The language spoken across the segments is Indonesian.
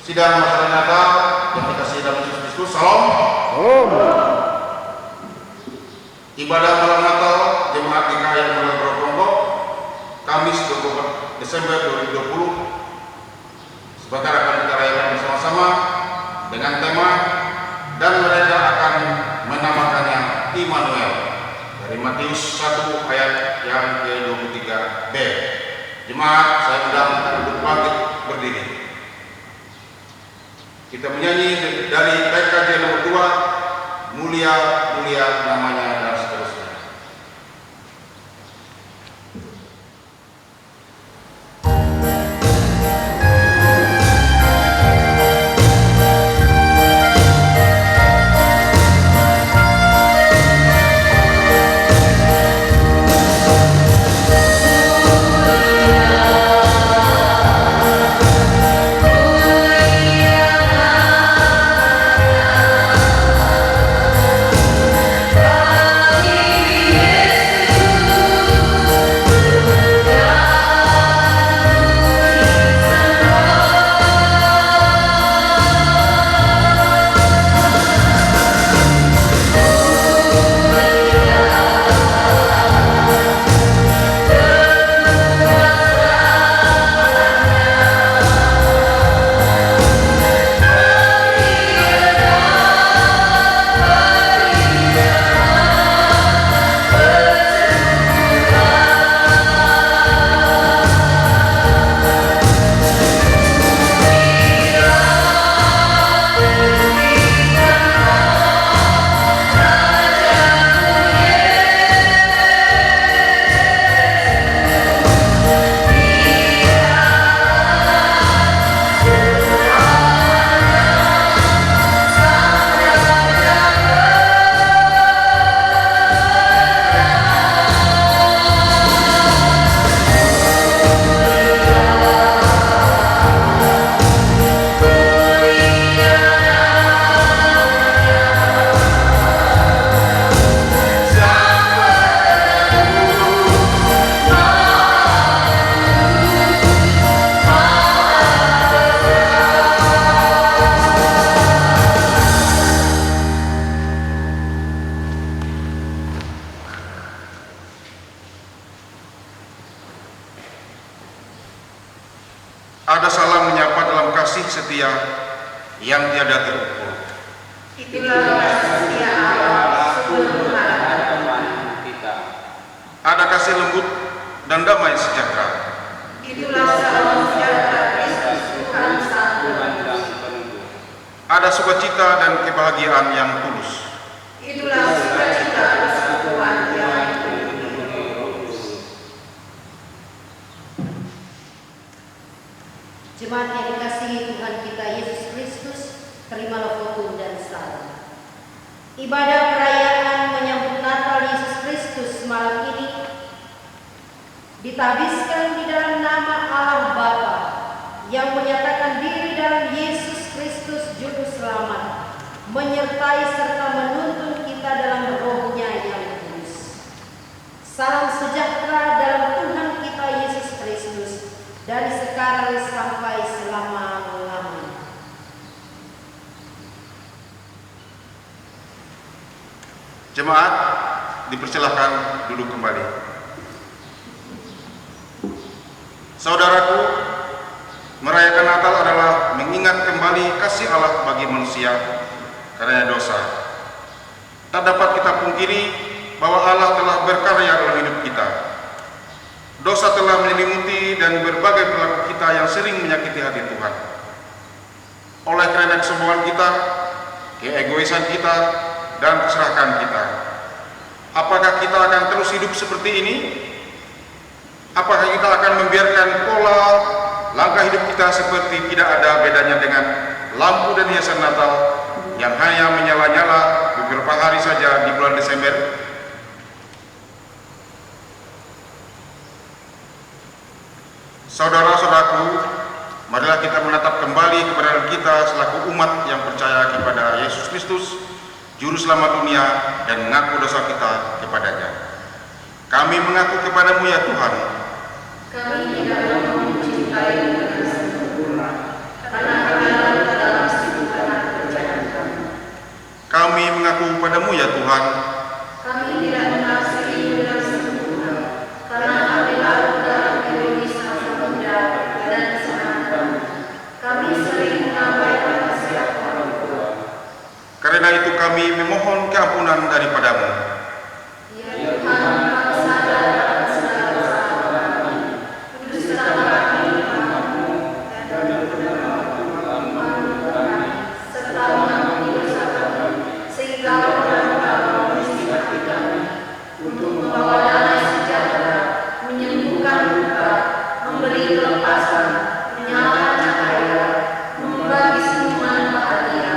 Sidang masalah Natal yang dikasihi dalam Yesus Kristus. Salam. Ibadah malam Natal Jemaat GKI yang mulai berkelompok Kamis 24 Desember 2020 sebentar akan kita rayakan bersama-sama dengan tema dan mereka akan menamakannya Immanuel dari Matius 1 ayat yang ke-23b. Jemaat, saya undang untuk bangkit berdiri. Kita menyanyi dari PKJ nomor 2, Mulia Mulia Namanya, dan seterusnya. Ada salam menyapa dalam kasih setia yang tiada terukur. Itulah kasih setia Allah sebelum menghadap kita. Ada kasih lembut dan damai sejahtera. Itulah salam sejahtera Kristus Tuhan Sang Penebus. Ada sukacita dan kebahagiaan yang tulus. Itulah sukacita persatuan yang tulus. Jemaat yang dikasihi Tuhan kita Yesus Kristus, terimalah khotbah dan salam. Ibadah perayaan menyambut Natal Yesus Kristus malam ini ditabiskan di dalam nama Allah Bapa yang menyatakan diri dalam Yesus Kristus Juru Selamat, menyertai serta menuntun kita dalam rohnya yang kudus. Salam sejahtera dalam Tuhan kita Yesus Kristus dari sekarang sampai selama-lamanya. Jemaat, dipersilahkan duduk kembali. Saudaraku, merayakan Natal adalah mengingat kembali kasih Allah bagi manusia karena dosa. Tak dapat kita pungkiri bahwa Allah telah berkarya dalam hidup kita. Dosa telah menyelimuti dan berbagai perilaku kita yang sering menyakiti hati Tuhan. Oleh karena kesombongan kita, keegoisan kita, dan keserakahan kita, apakah kita akan terus hidup seperti ini? Apakah kita akan membiarkan pola langkah hidup kita seperti tidak ada bedanya dengan lampu dan hiasan Natal yang hanya menyala-nyala beberapa hari saja di bulan Desember? Saudara-saudaraku, marilah kita menatap kembali keberadaan kita selaku umat yang percaya kepada Yesus Kristus, Juru Selamat dunia, dan mengaku dosa kita kepadanya. Kami mengaku kepadamu ya Tuhan, Kami tidak mau mencintai dengan sempurna, karena kami mengaku padamu ya Tuhan, Kami tidak mengasihimu dengan sempurna, karena kami larut dalam egoisme samudra dan kesenangan. Kami sering mengabaikan nasihat orang tua. karena itu kami memohon keampunan daripadamu. Ya Tuhan, kami sadar akan segala kesalahan kami. Kuduskanlah kami imanmu dan mengampuni kami, serta mengampuni dosa kami, sehingga orang mengisi hati kami, untuk membawa damai sejahtera, menyembuhkan luka, memberi kelepasan, menyalakan cahaya, membagi senyuman bahagia,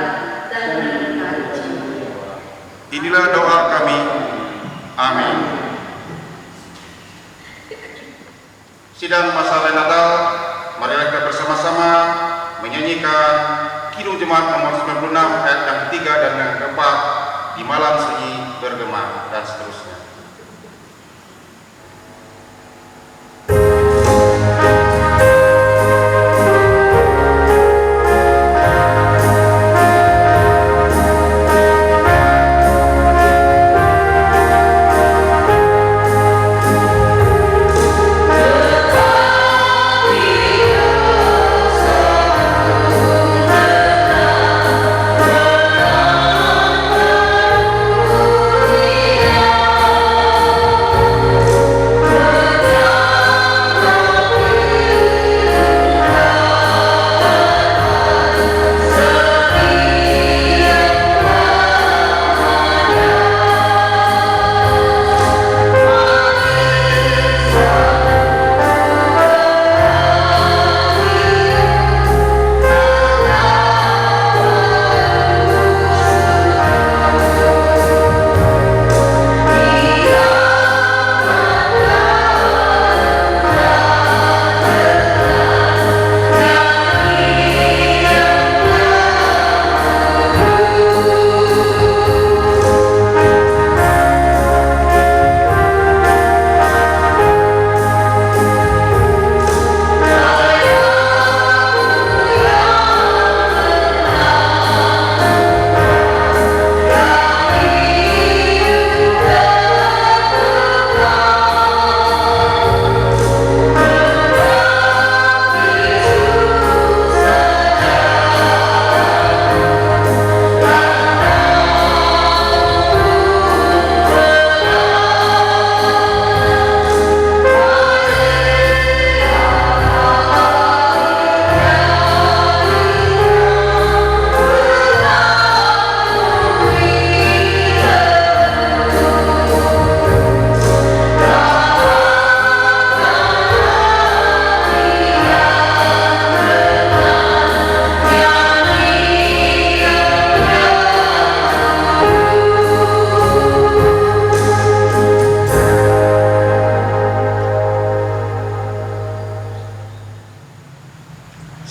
dan meningkatkan cinta. Inilah doa kami. Amin. Sidang Masalah Natal, marilah kita bersama-sama menyanyikan Kidung Jemaat nomor 96 ayat yang ketiga dan yang keempat, di malam sunyi bergema, dan seterusnya.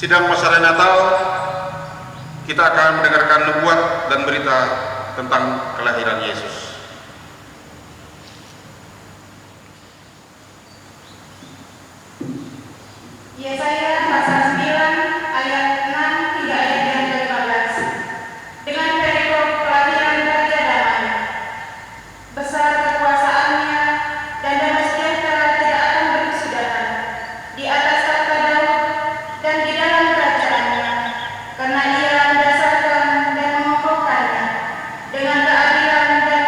Sidang Masalah Natal, kita akan mendengarkan nubuat dan berita tentang kelahiran Yesus. Yesaya pasal 9 ayat 6 hingga ayat yang ke-15. Dengan perikop kelahiran Raja Damai, besar kekuasaannya dan damai sejahtera tidak akan berkesudahan di atas tahta Daud dan di dalam kerajaannya, karena ia mendasarkan dan mengokohkannya dengan keadilan dan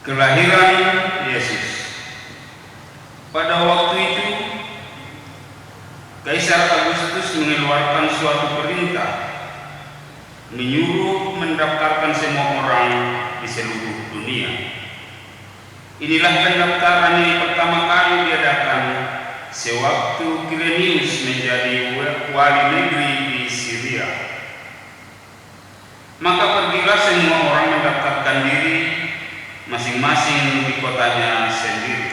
Kelahiran Yesus. Pada waktu itu, Kaisar Agustus mengeluarkan suatu perintah menyuruh mendaftarkan semua orang di seluruh dunia. Inilah pendaftaran yang pertama kali diadakan sewaktu Quirinius menjadi wali negeri di Syria. Maka pergilah semua orang mendaftarkan diri masing-masing di kotanya sendiri.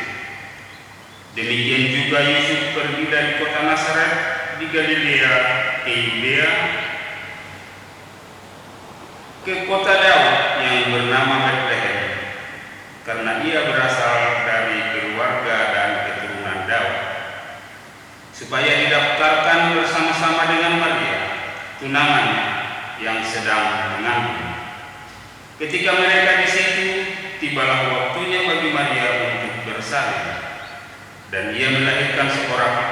Demikian juga Yusuf pergi dari kota Nazaret di Galilea ke Yudea ke kota Daud yang bernama Betlehem, karena ia berasal dari keluarga dan keturunan Daud, supaya didaftarkan bersama-sama dengan Maria, tunangannya yang sedang mengandung. Ketika mereka di situ, tibalah waktunya bagi Maria untuk bersalin, dan ia melahirkan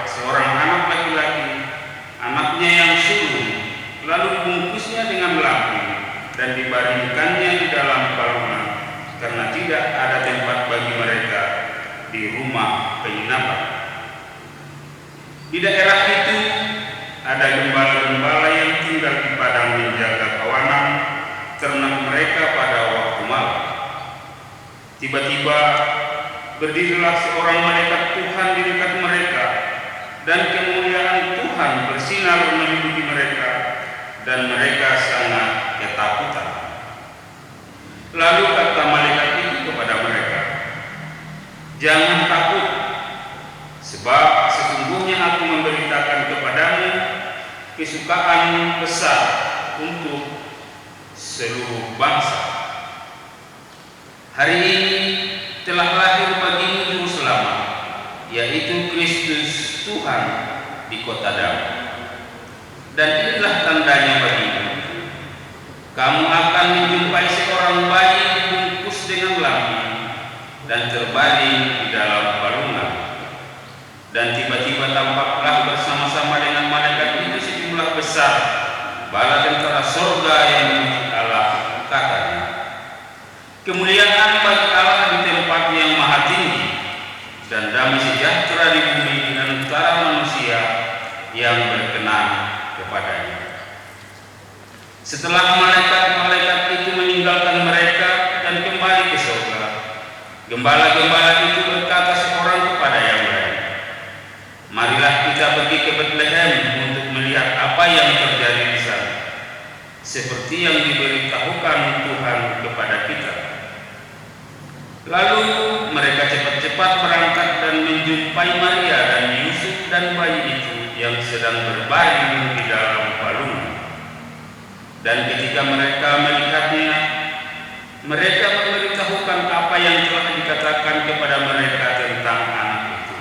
seorang anak laki-laki, anaknya yang sulung, lalu dibungkusnya dengan lampin dan dibaringkannya di dalam palungan, karena tidak ada tempat bagi mereka di rumah penginapan. Di daerah itu ada gembala-gembala yang tinggal di padang menjaga kawanan ternak mereka pada waktu malam. Tiba-tiba berdirilah seorang malaikat Tuhan di dekat mereka, dan kemuliaan Tuhan bersinar meliputi mereka, dan mereka sangat ketakutan. Lalu kata malaikat itu kepada mereka, "Jangan takut, sebab sesungguhnya aku memberitakan kepadamu kesukaan besar untuk seluruh bangsa. Hari ini telah lahir bagimu Juru Selamat, yaitu Kristus Tuhan di kota Daud. Dan inilah tandanya bagimu. Kamu akan menjumpai seorang bayi dibungkus dengan lampin dan terbaring di dalam palungan. Dan tiba-tiba tampaklah bersama-sama dengan malaikat itu sejumlah besar bala tentara sorga yang memuji Allah, katanya, kemuliaan bagi Allah di tempat yang maha tinggi, dan damai sejahtera di bumi di antara manusia yang berkenan kepadanya." Setelah malaikat-malaikat itu meninggalkan mereka dan kembali ke surga, gembala-gembala itu berkata seorang kepada yang lain, "Marilah kita pergi ke Betlehem untuk melihat apa yang terjadi di sana, seperti yang diberitahukan Tuhan kepada kita." Lalu mereka cepat-cepat berangkat dan menjumpai Maria dan Yusuf dan bayi itu yang sedang berbaring di dalam palungan. Dan ketika mereka melihatnya, mereka memberitahukan apa yang telah dikatakan kepada mereka tentang anak itu.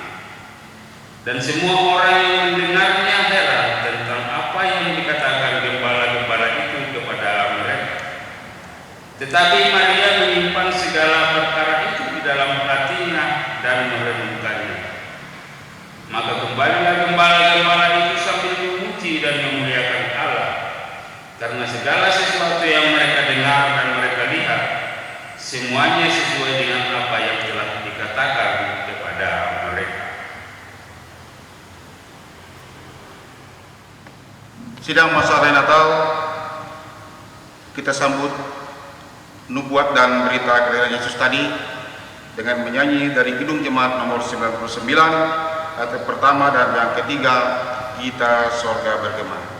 Dan semua orang yang mendengarnya heran tentang apa yang dikatakan gembala-gembala itu kepada mereka. Tetapi Maria menyimpan segala perkara itu di dalam hatinya dan merenungkannya. Maka kembalilah gembala-gembala itu sambil memuji dan memuliakan Allah, karena segala sesuatu yang mereka dengar dan mereka lihat, semuanya sesuai dengan apa yang telah dikatakan kepada mereka. Sidang masa hari Natal, kita sambut nubuat dan berita kelahiran Yesus tadi dengan menyanyi dari Kidung Jemaat nomor 99, ayat pertama dan yang ketiga, "Kita Sorga Bergema." Kita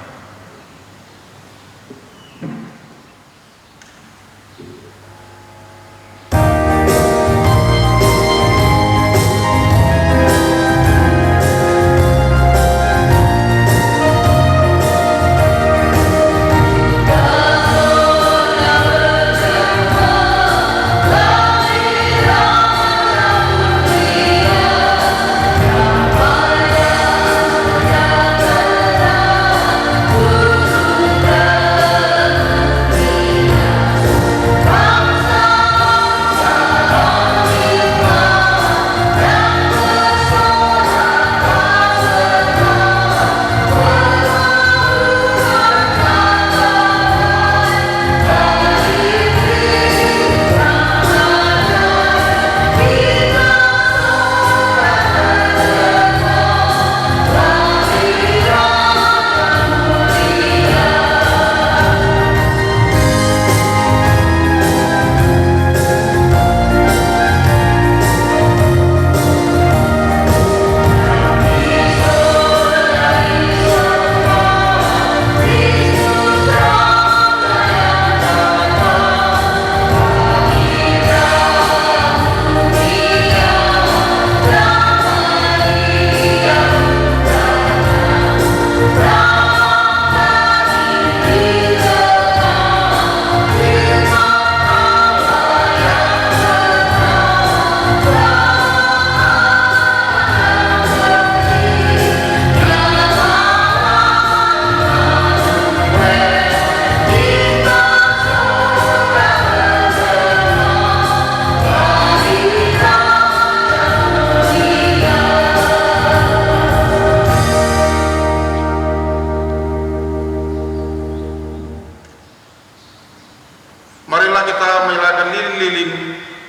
Marilah kita menyalakan lilin-lilin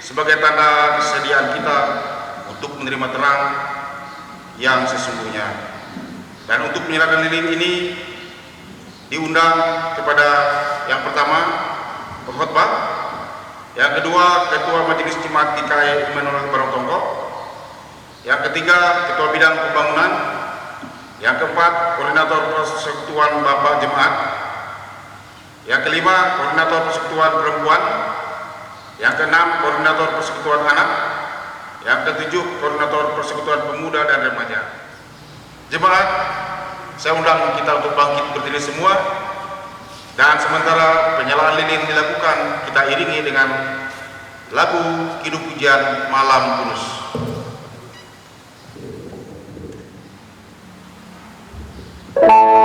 sebagai tanda kesediaan kita untuk menerima terang yang sesungguhnya. Dan untuk menyalakan lilin ini diundang kepada yang pertama pengkhotbah, yang kedua ketua majelis jemaat GKI Immanuel Barongtongko, yang ketiga ketua bidang pembangunan, yang keempat koordinator persekutuan bapak jemaat, yang kelima koordinator persekutuan perempuan, yang keenam koordinator persekutuan anak, yang ketujuh koordinator persekutuan pemuda dan remaja. Jemaat, saya undang kita untuk bangkit berdiri semua, dan sementara penyalaan lilin dilakukan, kita iringi dengan lagu Kidung Pujian Malam Kudus. Thank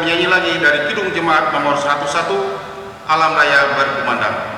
akan menyanyi lagi dari Kidung Jemaat nomor 11, Alam Raya Berkumandang.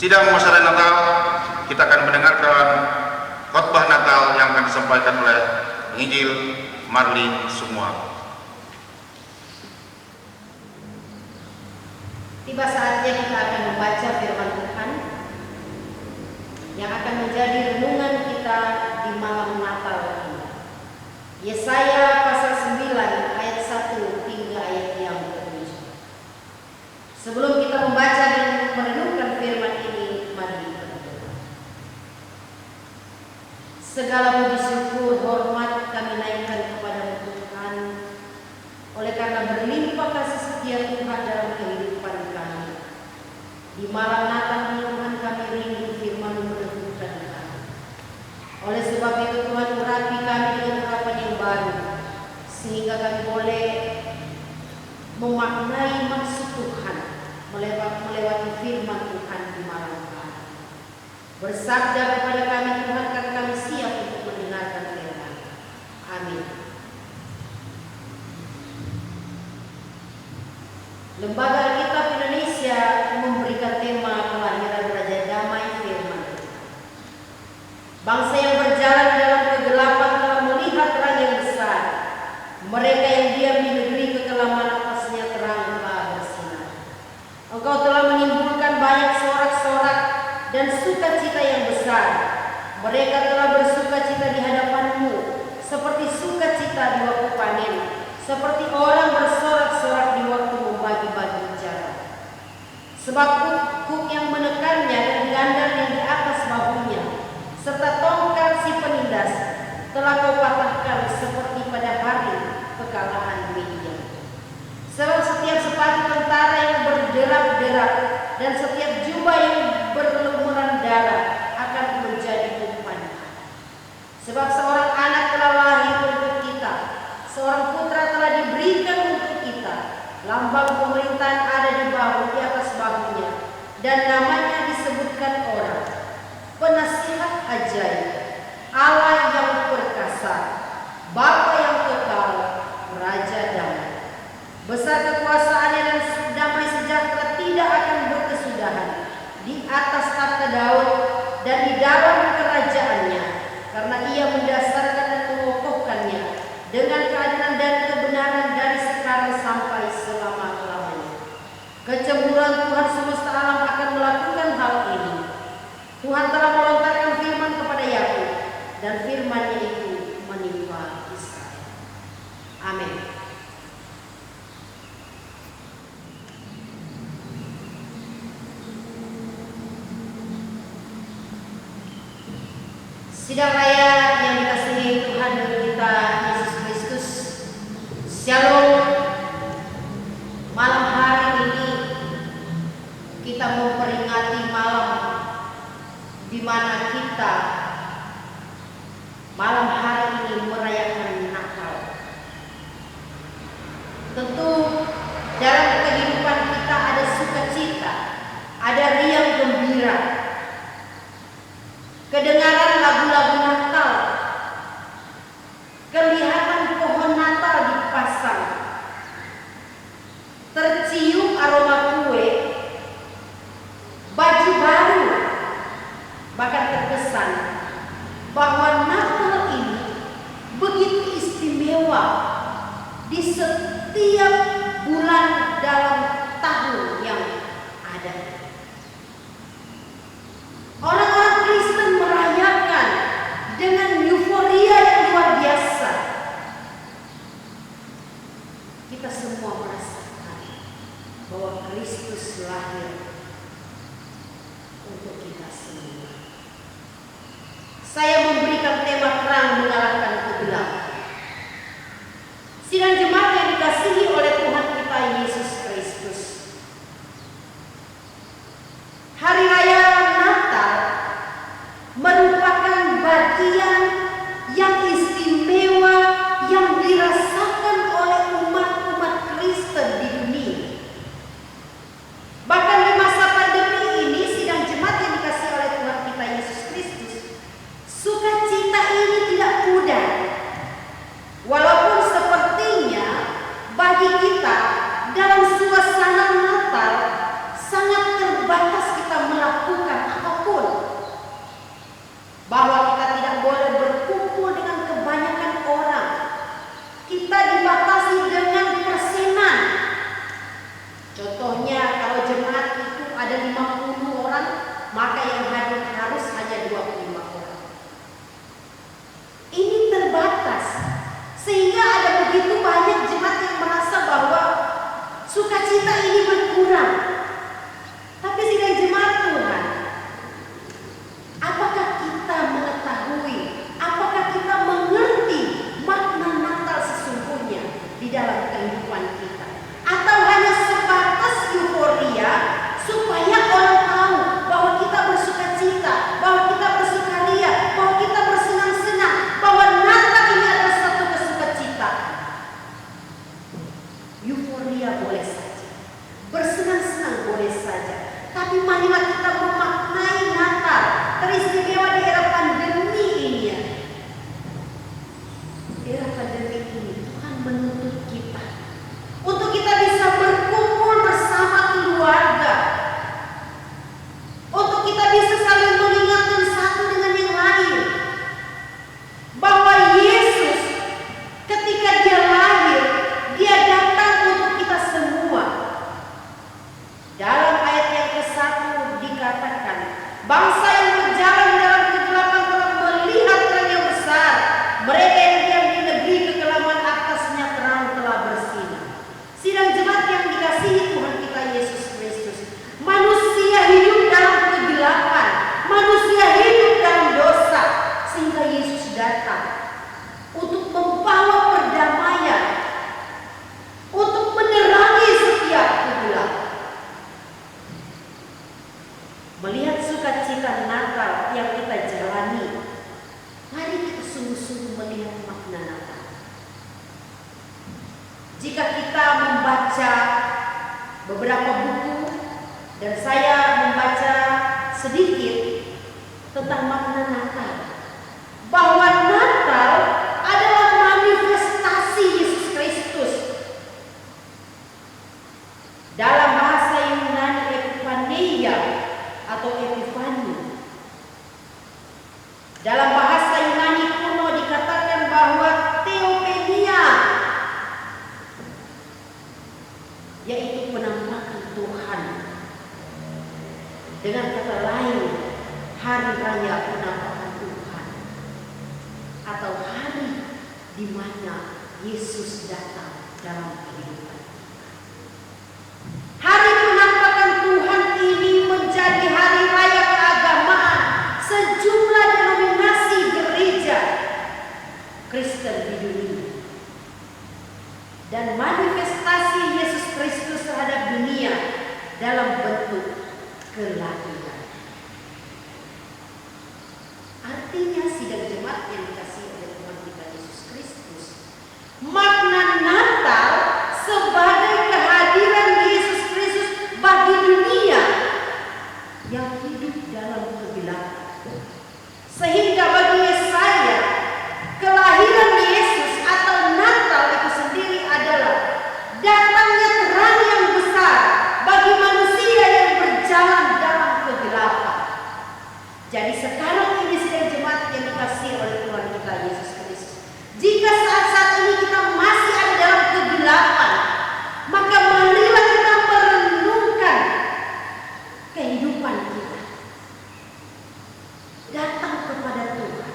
Sidang masyarakat Natal, kita akan mendengarkan khotbah Natal yang akan disampaikan oleh Injil Marlin semua. Tiba saatnya kita akan membaca firman Tuhan yang akan menjadi renungan kita di malam Natal ini. Yesaya pasal 9 ayat 1 hingga ayat yang ke-7. Sebelum kita membaca dan merenungkan firman ini, mari kita berdoa. Segala puji syukur hormat kami naikkan kepada Tuhan, oleh karena berlimpah kasih setia Tuhan dalam kehidupan kami. Di malam Natal ini Tuhan, kami rindu firman-Mu meneguhkan kami. Oleh sebab itu Tuhan, urapi kami dengan urapan yang baru, sehingga kami boleh memaknai maksud Tuhan melewati firman Tuhan di malam hari. Bersabda kepada kami Tuhan, karena kami siap untuk mendengarkan firman. Amin. Lembaga Alkitab Indonesia memberikan tema kelahiran Raja Damai Firman. Bangsa yang berjalan di dalam kegelapan telah melihat terang yang besar. Mereka yang diam di negeri kekelaman atasnya terang telah bersinar. Engkau telah menimbulkan banyak sorak-sorak dan sukacita yang besar. Mereka telah bersukacita di hadapan-Mu, seperti sukacita di waktu panen, seperti orang bersorak-sorak di waktu membagi-bagi jalan. Sebab kuk yang menekannya dan gandar yang di atas bahunya, serta tongkat si penindas, telah Kau patahkan seperti pada hari kekalahan Midian. Sebab setiap sepatu tentara yang berderak-derak dan setiap jubah yang berlumuran darah akan menjadi tumpahan. Sebab seorang anak telah lahir untuk kita, seorang putra telah diberikan untuk kita. Lambang pemerintahan ada di atas bahunya, dan namanya disebutkan orang Penasihat Ajaib, Allah yang perkasa, Bapa yang kekal, Raja Damai. Besar kekuasaannya dan damai sejahtera tidak akan berkesudahan di atas tahta Daud dan di dalam kerajaannya, karena ia mendasarkan dan mengokohkannya dengan keadilan dan kebenaran dari sekarang sampai selama-lamanya. Kecemburuan Tuhan semesta alam akan melakukan hal ini. Tuhan telah melontarkan firman kepada Yakub, dan firman-Nya itu menimpa Israel. Amin. Sidang raya yang dikasihi Tuhan kita Yesus Kristus, Shalom. Malam hari ini kita memperingati malam di mana kita malam hari ini merayakan Natal. Tentu dalam kehidupan kita ada sukacita, ada riang gembira, kedengaran lagu-lagu Natal, kelihatan pohon Natal dipasang, tercium aroma kue, baju baru, bahkan terkesan bahwa Natal ini begitu istimewa di setiap bulan dalam tahun yang ada. Orang-orang Kristen merayakan dengan euforia yang luar biasa. Kita semua merasakan bahwa Kristus lahir untuk kita semua. Saya memberikan tema terang mengalahkan kegelapan. Sidang jemaat yang dikasihi oleh Tuhan kita Yesus Kristus, Hari Raya Natal merupakan bagian yang istimewa yang dirasakan oleh umat-umat Kristen di dunia. Bahkan di masa pandemi ini, sidang jemaat yang dikasihi oleh Tuhan kita Yesus Kristus, sukacita ini tidak mudah. Walaupun sepertinya bagi kita dalam suasana Natal sangat terbatas kita melakukan apapun. Bahwa kita tidak boleh berkumpul dengan kebanyakan orang. Kita dibatasi dengan persenan. Contohnya kalau jemaat itu ada 50 orang, maka yang hadir harus hanya 25 orang. Ini terbatas. Sehingga ada begitu banyak jemaat yang merasa bahwa sukacita ini berkurang. Tapi sidang jemaat Tuhan, apakah kita mengetahui, apakah kita mengerti makna Natal sesungguhnya di dalam kehidupan kita? Atau hanya sebatas euforia supaya orang tahu bahwa kita bersukacita, bahwa kita bersukaria, bahwa kita bersenang-senang, bahwa Natal ini adalah satu kesukacita. Euforia boleh saja, bersenang-senang boleh saja, tapi marilah kita memaknai Natal teristimewa di era pandemi ini ya. Era pandemi ini Tuhan menuntut kita untuk kita bisa berkumpul bersama keluarga, untuk kita bisa saling mengingatkan satu dengan yang lain bahwa Yesus ketika Dia lahir, Dia datang untuk kita semua. Dalam ayat yang ke-1 dikatakan, bangsa yang berjalan dalam kegelapan telah melihat terang yang besar. Mereka yang diam di negeri kekelaman atasnya terang telah bersinar. Sidang jemaat yang dikasihi Tuhan kita Yesus Kristus, manusia hidup dalam kegelapan, manusia hidup dalam dosa, sehingga Yesus datang untuk membawa perdamaian, untuk menerangi setiap kegelapan. Melihat sukacita Natal yang kita jalani, mari kita sungguh-sungguh melihat makna Natal. Jika kita membaca beberapa buku, dan saya membaca sedikit tentang makna Natal, bahwa Natal adalah manifestasi Yesus Kristus. Dengan kata lain, hari raya penampakan Tuhan, atau hari di mana Yesus datang dalam kehidupan. Hari penampakan Tuhan ini menjadi hari raya keagamaan sejumlah denominasi gereja Kristen di dunia. Dan manifestasi Yesus Kristus terhadap dunia dalam bentuk kelahiran. Artinya sidang jemaat yang dikasihi oleh Tuhan kita Yesus Kristus, makna Natal sebagai kehadiran Yesus Kristus bagi dunia yang hidup dalam kegelapan. Sehingga bagi Yesaya, kelahiran Yesus atau Natal itu sendiri adalah datangnya terang yang besar bagi manusia yang berjalan dalam kegelapan. Jadi sekarang ini sidang jemaat yang dikasihi oleh Tuhan kita Yesus Kristus, jika saat-saat ini kita masih ada dalam kegelapan, maka marilah kita merenungkan kehidupan kita. Datang kepada Tuhan.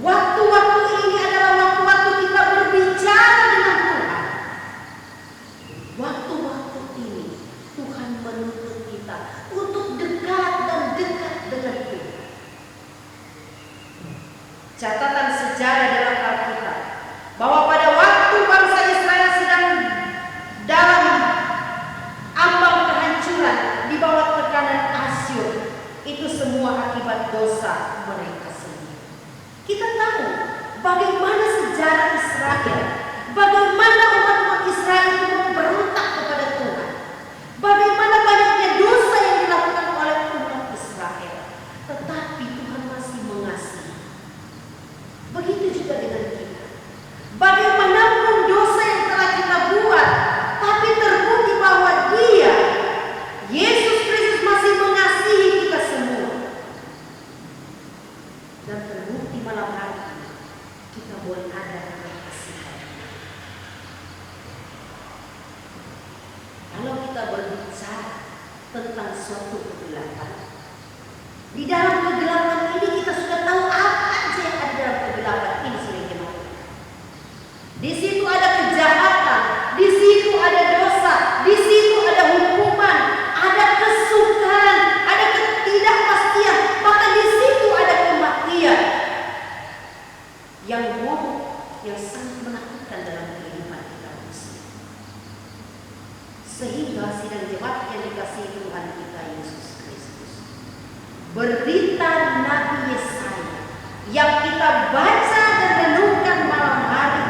Waktu-waktu ini adalah waktu-waktu kita berbicara dengan Tuhan. Waktu-waktu ini Tuhan menuntut kita untuk dekat dan dekat dengan Tuhan. Catatan sejarah dalam Alkitab bahwa pada waktu bangsa Israel sedang dalam ambang kehancuran di bawah tekanan Asyur, itu semua akibat dosa mereka sendiri. Kita tahu bagaimana sejarah Israel, bagaimana umat-umat Israel itu memberontak kepada Tuhan, bagaimana banyaknya dosa yang dilakukan oleh umat Israel, tetapi Tuhan masih mengasihi. Begitu juga dengan kita. Bagaimanapun dosa yang telah kita buat, tapi terbukti bahwa Dia, Yesus Kristus, masih mengasihi kita semua. Dan terbukti malam hari kita boleh ada dalam kasihan. Kalau kita berbicara tentang suatu kegelapan, di dalam kegelapan ini kita sudah tahu apa aja yang ada dalam kegelapan ini, saudara jemaat. Di situ ada kejahatan, di situ ada dosa, di situ ada hukuman, ada kesukaran, ada ketidakpastian, bahkan di situ ada kematian yang yang sangat menakutkan dalam kehidupan kita manusia. Sehingga sidang jemaat yang dikasihi Tuhan kita Yesus Kristus, berita Nabi Yesaya yang kita baca dan renungkan malam hari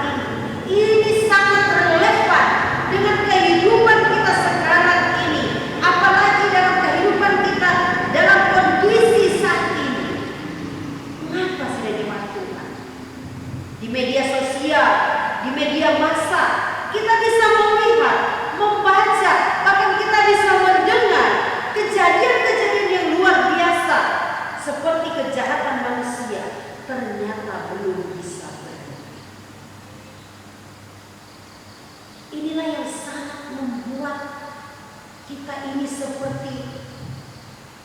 ini sangat relevan dengan kehidupan kita sekarang ini, apalagi dalam kehidupan kita dalam kondisi saat ini. Mengapa sudah dimatukan? Di media sosial, di media massa, kita bisa melihat, membaca, bahkan kita bisa mendengar kejadian-kejadian yang luar biasa, seperti kejahatan manusia ternyata belum bisa berhenti. Inilah yang sangat membuat kita ini seperti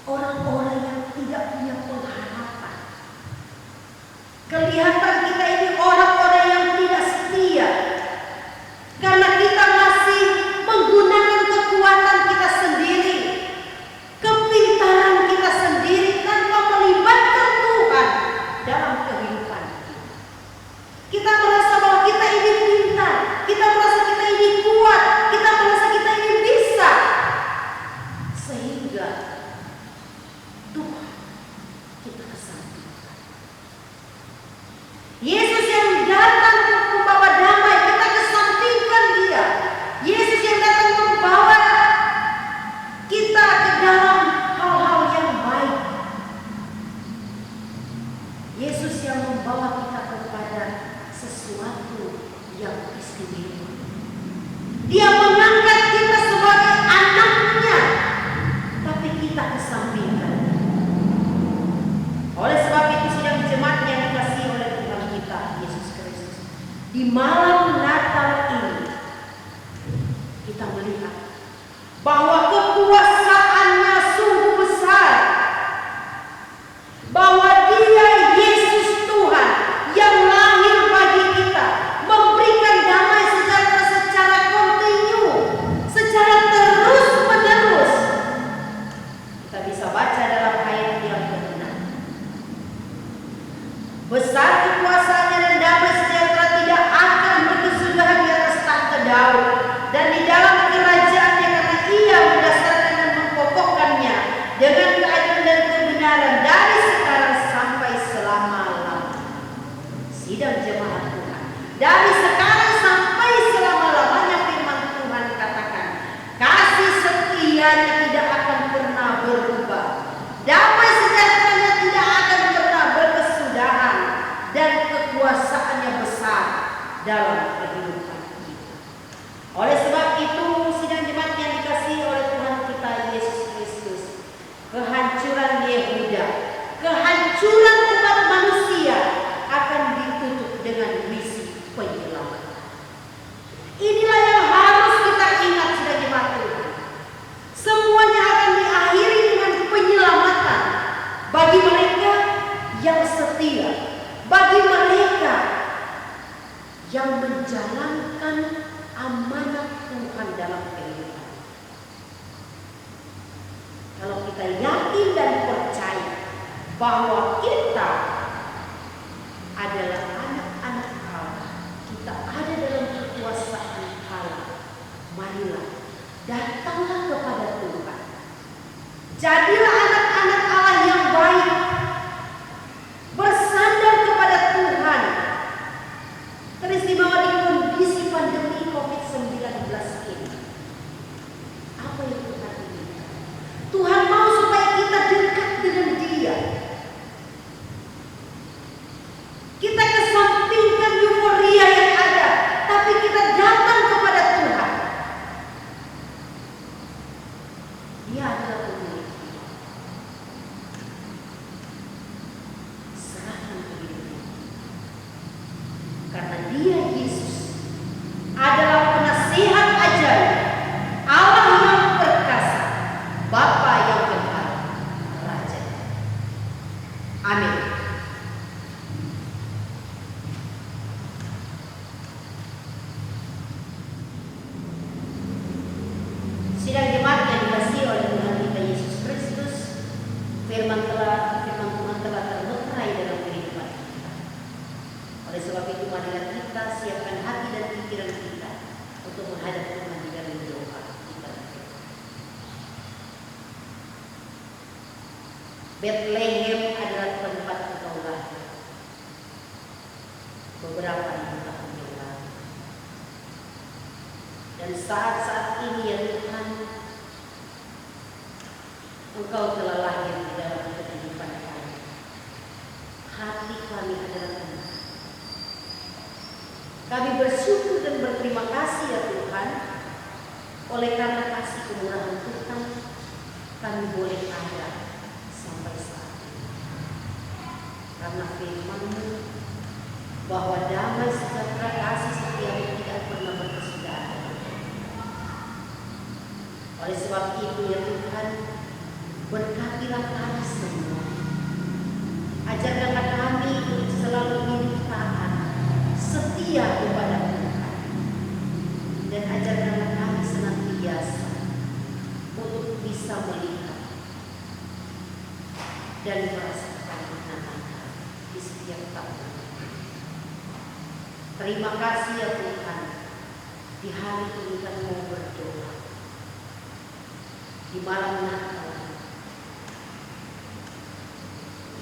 orang-orang yang tidak punya pengharapan. Kelihatan kita ini orang-orang yang tidak setia, karena kita masih menggunakan kekuatan kita sendiri, kepintaran kita sendiri, tanpa melibatkan Tuhan dalam kehidupan kita. Kita merasa bahwa kita ini pintar, kita merasa kita ini kuat, kita merasa kita ini bisa, sehingga Tuhan kita kesampingkan. Yesus yang datang membawa damai, kita kesampingkan Dia. Yesus yang datang membawa kita ke dalam hal-hal yang baik. Yesus yang membawa kita kepada sesuatu yang istimewa. Dia mengangkat kita sebagai anaknya, tapi kita kesampingkan. Oleh sebab itu sidang jemaat yang dikasihi oleh Tuhan kita Yesus Kristus, di malam Natal ini kita melihat bahwa kekuasaannya sungguh besar dalam kehidupan kita. Oleh sebab itu, sidang jemaat yang dikasihi oleh Tuhan kita Yesus Kristus, kehancuran Yehuda, kehancuran umat manusia akan ditutup dengan misi penyelamatan. Inilah yang harus kita ingat, sidang jemaat Tuhan. Semuanya akan diakhiri dengan penyelamatan bagi mereka yang setia, bagi mereka yang menjalankan amanat Tuhan dalam kehidupan. Kalau kita yakin dan percaya bahwa kita adalah anak-anak Allah, kita ada dalam kekuasaan Allah, marilah datanglah kepada Tuhan. Jadilah anak-anak Allah yang baik, bersandar kepada Tuhan. Teristimewa di kondisi pandemi COVID-19 ini. Apa yang Tuhan inginkan? Tuhan mau supaya kita dekat dengan Dia. Kita kesampingkan euforia yang ada, tapi kita datang kepada Tuhan. Dia adalah pemilik. Serahkan ke Dia. Karena Dia, Yesus, adalah penasihat ajaib, Allah yang perkasa, Bapa yang benar, Raja. Amin. Sidang jemaat yang dikasihi oleh Tuhan kita Yesus Kristus, firman Tuhan telah terlerai dalam kehidupan kita. Oleh sebab itu, marilah kita siapkan hati dan pikiran kita untuk menghadap Tuhan di dalam doa kita. Bethlehem adalah tempat engkau lahir beberapa ribu tahun yang lalu. Dan saat-saat ini ya Tuhan, Engkau telah lahir di dalam kehidupan kami. Hati kami adalah tenang. Kami bersyukur dan berterima kasih ya Tuhan, oleh karena kasih kemurahan Tuhan, kami boleh ada sampai saat ini. Karena firman-Mu bahwa damai sejahtera kasih setiamu tidak pernah berkesudahan. Oleh sebab itu ya Tuhan, berkatilah kami semua. Ajarkanlah kami untuk selalu hidup taat, setia kepada Tuhan. Dan ajarkanlah kami senantiasa untuk bisa melihat dan merasakan kemenangan di setiap tahun. Terima kasih ya Tuhan, di hari ini kami mau berdoa. Di malam Natal,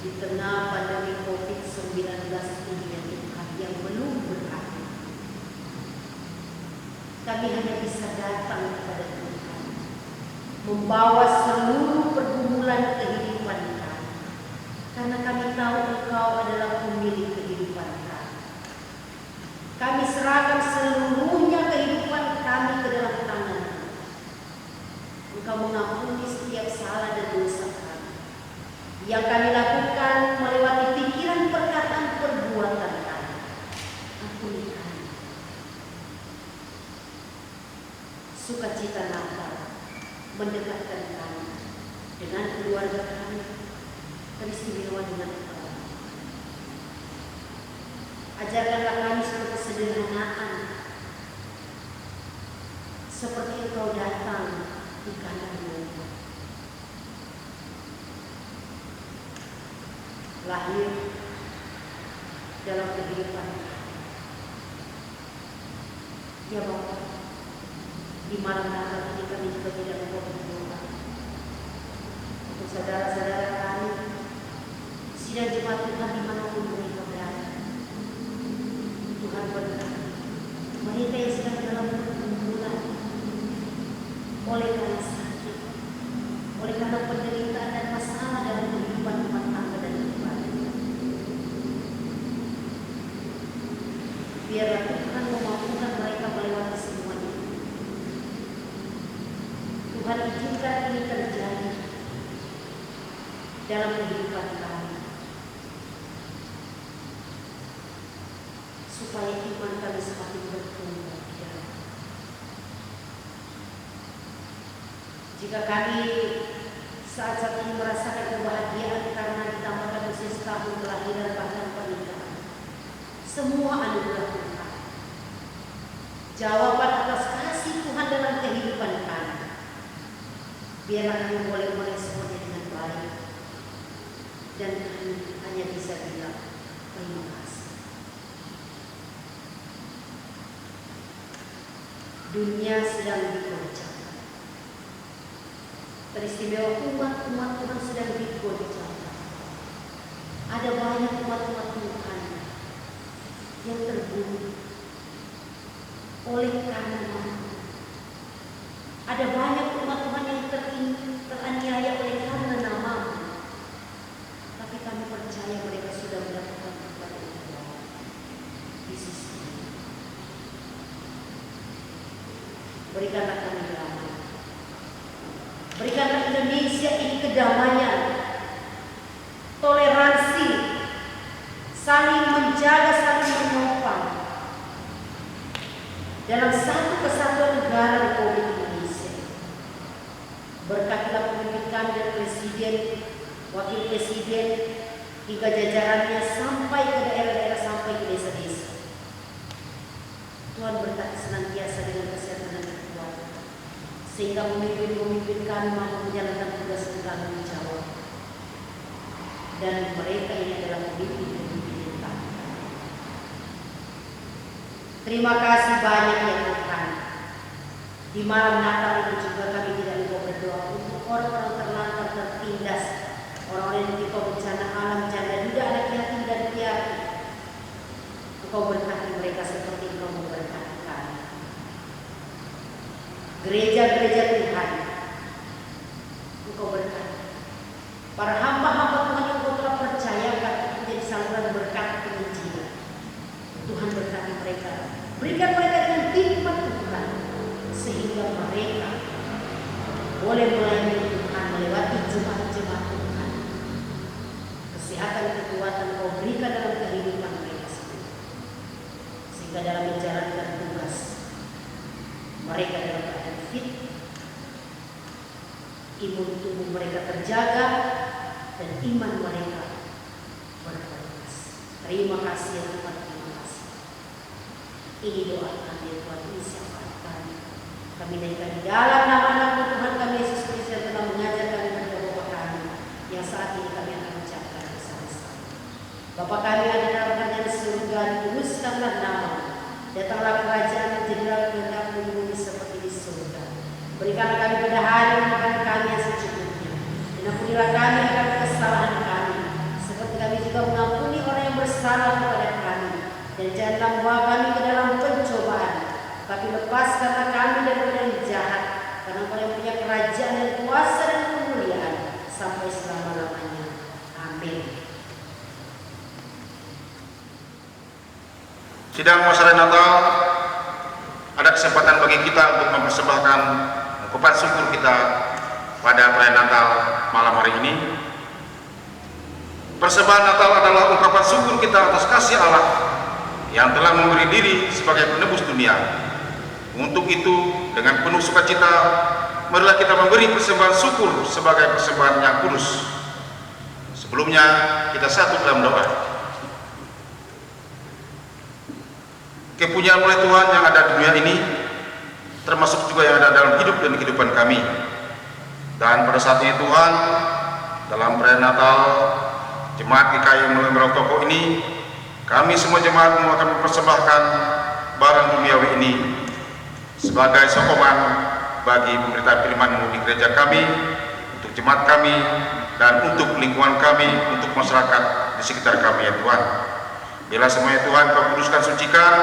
di tengah pandemi COVID-19 ini ya Tuhan, yang belum berakhir, kami hanya bisa datang kepada Tuhan, membawa seluruh pergumulan kehidupan kami, karena kami tahu Engkau adalah pemilik kehidupan kami. Kami serahkan seluruhnya kehidupan kami ke dalam tangan. Engkau mengampuni setiap salah dan dosa kami yang kami lakukan melewati pikiran, perkataan, perbuatan kami. Ampuni kami. Sukacita Natal mendekatkan kami dengan keluarga kami, teristimewa dengan Engkau. Ajarkanlah kami seperti kesederhanaan, seperti Engkau datang di kandang lahir dalam kehidupan. Ya Bapa, di malam Natal ini kami juga tidak mau berdoa untuk saudara-saudara kami, sidang jemaat Tuhan dimanapun mereka berada. Tuhan berkati mereka yang sedang dalam pergumulan, oleh karena sakit, oleh karena penderitaan dan masalah dalam kehidupan rumah tangga dan ibadah. Biarlah Tuhan dalam kehidupan kami, supaya iman kami semakin bertumbuh di dalam. Jika kami saat ini merasakan kebahagiaan karena ditambahkan usia setahun kelahiran bahkan pernikahan, semua anugerah Tuhan, jawaban atas kasih Tuhan dalam kehidupan kami, biarlah kami boleh meresponnya dengan baik, dan kami hanya bisa bilang terima kasih. Dunia sedang digoncangkan. Teristimewa umat-umat Tuhan sedang digoncangkan. Ada banyak umat-umat Tuhan yang terbunuh oleh karena nama. Ada banyak umat Tuhan yang teraniaya oleh karena nama. Tapi kami percaya mereka sudah mendapatkan kepada Allah di sisi. Berikanlah kami damai. Berikanlah Indonesia ini kedamaian, toleransi, saling menjaga, saling menopang dalam satu kesatuan negara Republik Indonesia. Berkatilah pemimpin kami dan Presiden, Wakil Presiden, hingga jajarannya sampai ke daerah-daerah, sampai ke desa-desa. Tuhan berkati senantiasa dengan kesehatan dan kekuatan, sehingga pemimpin-pemimpin kami mampu menjalankan tugas yang tanggung jawab. Dan mereka ini adalah pemimpin-pemimpin kami. Terima kasih banyak ya Tuhan. Di malam Natal itu juga kami tidak lupa berdoa untuk orang-orang terlantar, tertindas, orang-orang yang ditimpa bencana alam, janda, duda, anak yatim dan piatu. Engkau berkati mereka seperti Engkau memberkati kami. Gereja-gereja Tuhan, Engkau berkati. Para hamba-hamba Tuhan yang Engkau telah percayakan menjadi saluran berkat penginjilan, Tuhan berkati mereka. Berikan mereka dengan hikmat Tuhan, sehingga mereka boleh melayani Tuhan melewati jemaat-jemaat Tuhan. Kesehatan, kekuatan Kau berikan dalam kehidupan mereka semua, sehingga dalam menjalankan tugas mereka dalam keadaan fit, imun tubuh mereka terjaga, dan iman mereka berkualitas. Terima kasih ya Tuhan, terima kasih. Ini doa kami ya Tuhan, ini syafaat kami. Kami naikkan di dalam nama-Mu Tuhan kami Yesus Kristus yang telah mengajar kami berdoa Bapa kami, yang saat ini kami akan ucapkan bersama-sama. Bapa kami ada dalam kerajaan surga, dikuduskanlah nama-Mu. Datanglah kerajaan, jadilah kehendak-Mu di bumi seperti di surga. Berikanlah kami pada hari makan kami yang secukupnya. Dan ampunilah kami akan kesalahan kami, seperti kami juga mengampuni orang yang bersalah kepada kami. Dan janganlah membawa kami ke dalam pencobaan, tapi lepaskanlah kami dari yang jahat, karena Engkau yang punya kerajaan dan kuasa dan kemuliaan sampai selama-lamanya. Amin. Sidang masyarakat Natal, ada kesempatan bagi kita untuk mempersembahkan ungkapan syukur kita pada perayaan Natal malam hari ini. Persembahan Natal adalah ungkapan syukur kita atas kasih Allah yang telah memberi diri sebagai penebus dunia. Untuk itu, dengan penuh sukacita, marilah kita memberi persembahan syukur sebagai persembahan yang kudus. Sebelumnya, kita satu dalam doa. Kepunyaan oleh Tuhan yang ada di dunia ini, termasuk juga yang ada dalam hidup dan kehidupan kami. Dan pada saat ini Tuhan, dalam perayaan Natal, jemaat GKI Melalui Toko ini, kami semua jemaat akan mempersembahkan barang duniawi ini sebagai sokongan bagi pemberitaan firman-Mu di gereja kami, untuk jemaat kami, dan untuk lingkungan kami, untuk masyarakat di sekitar kami ya Tuhan. Bila semuanya Tuhan Kau kuduskan, sucikan,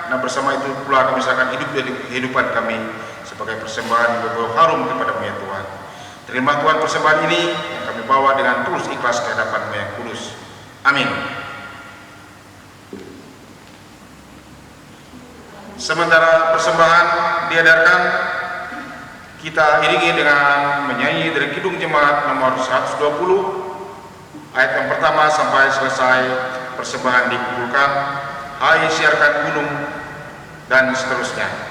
dan bersama itu pula kami serahkan hidup dari kehidupan kami sebagai persembahan yang berbau harum kepada-Mu ya Tuhan. Terima Tuhan persembahan ini yang kami bawa dengan tulus ikhlas ke hadapan-Mu yang kudus. Amin. Sementara persembahan diedarkan, kita iringi dengan menyanyi dari Kidung Jemaat nomor 120, Ayat yang pertama sampai selesai persembahan dikumpulkan, hai siarkan gunung, dan seterusnya.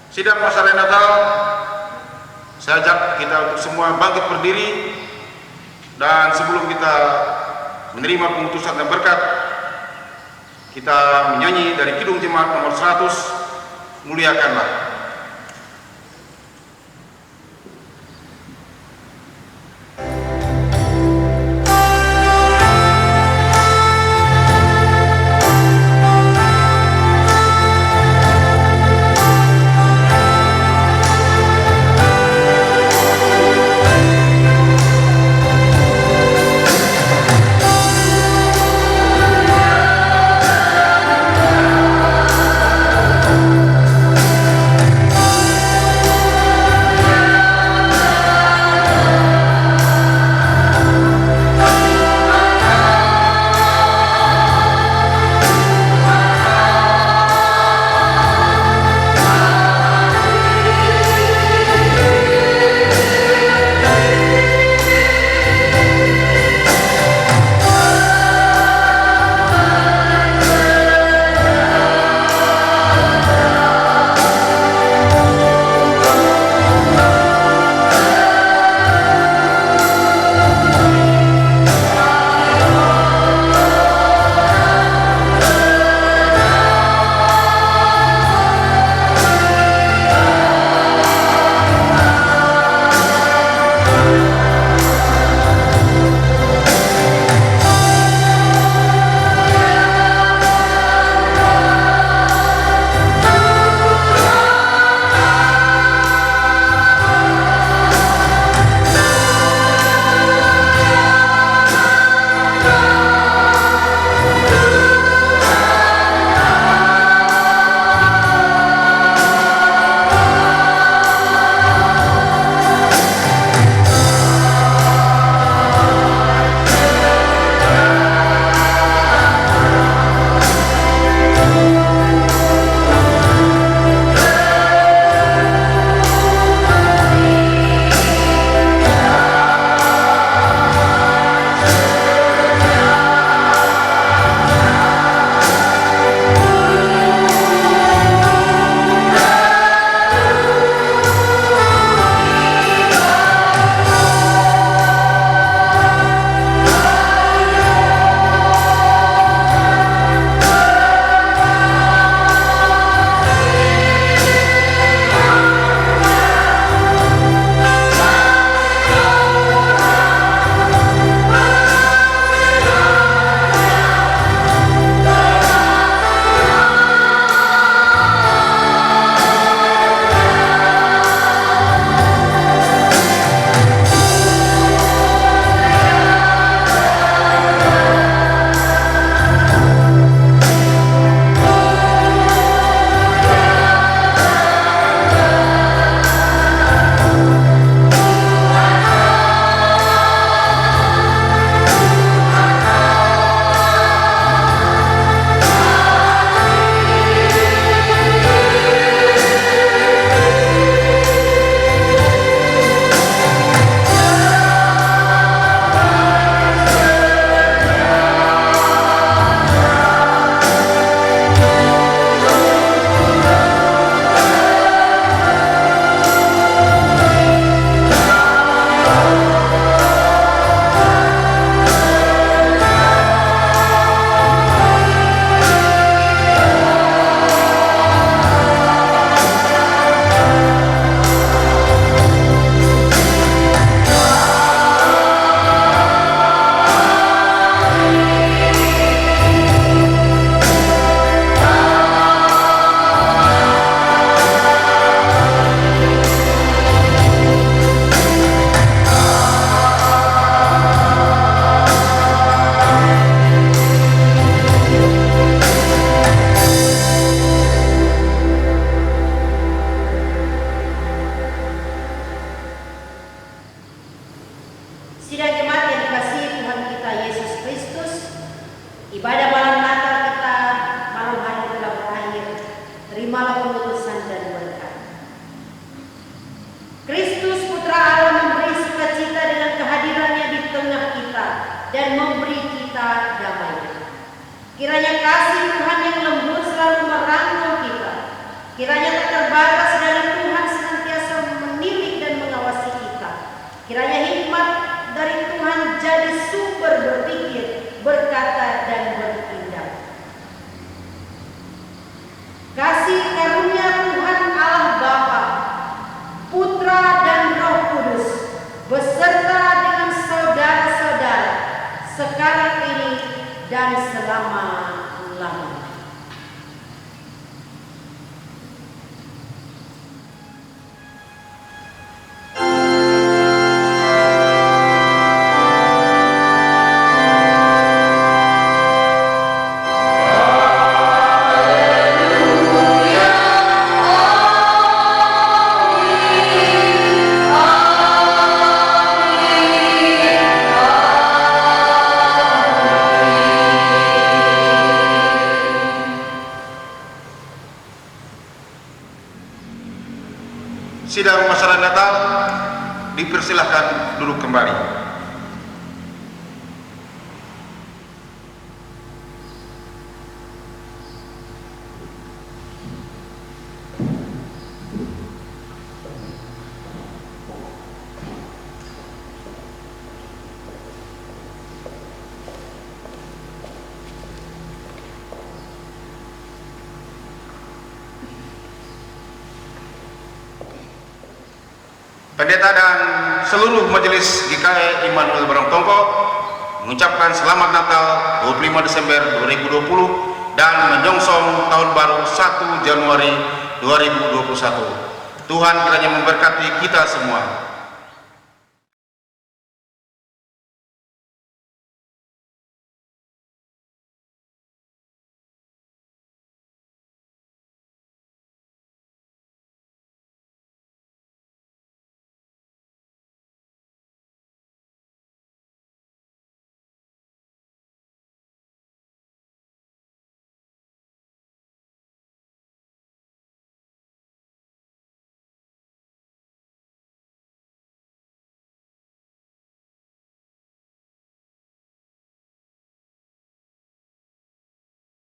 Sidang masa Natal, saya ajak kita untuk semua bangkit berdiri, dan sebelum kita menerima pengutusan dan berkat, kita menyanyi dari Kidung Jemaat nomor 100, Muliakanlah. Kiranya kasih Tuhan yang lembut selalu merangkul kita. Kiranya tak terbatas dari Tuhan senantiasa menilik dan mengawasi kita. Kiranya hikmat dari Tuhan jadi sumber berpikir, berkata, dan bertindak. Kasih karunia Tuhan Allah Bapa, Putra dan Roh Kudus beserta dengan saudara-saudara sekarang ini dan selama-lamanya. Sidang masalah Natal dipersilahkan duduk kembali. Pendeta dan seluruh majelis GKI Immanuel Barongtongko mengucapkan selamat Natal 25 Desember 2020 dan menyongsong tahun baru 1 Januari 2021. Tuhan kiranya memberkati kita semua.